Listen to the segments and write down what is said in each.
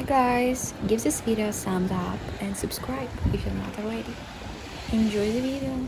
guys, give this video a thumbs up and subscribe if you're not already. Enjoy the video.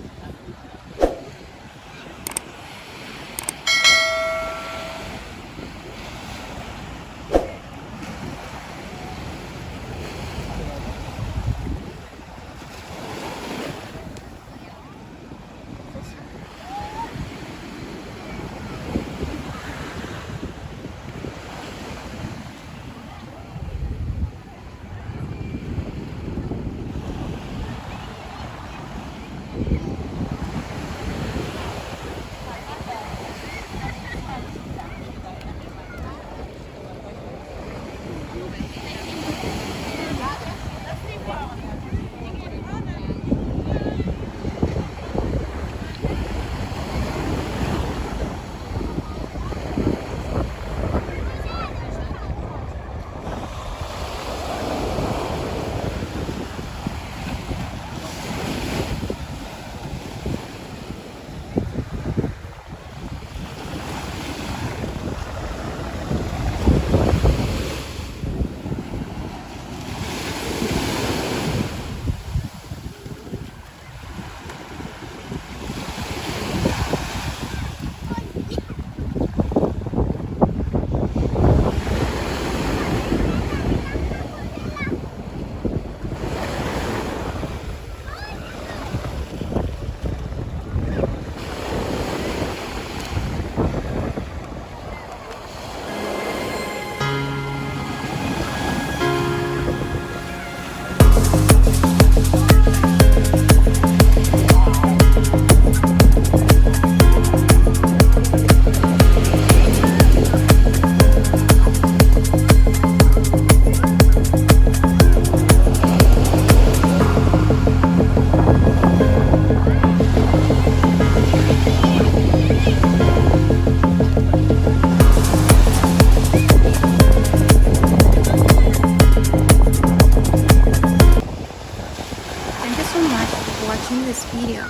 Thank you so much for watching this video.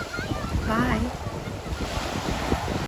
Bye.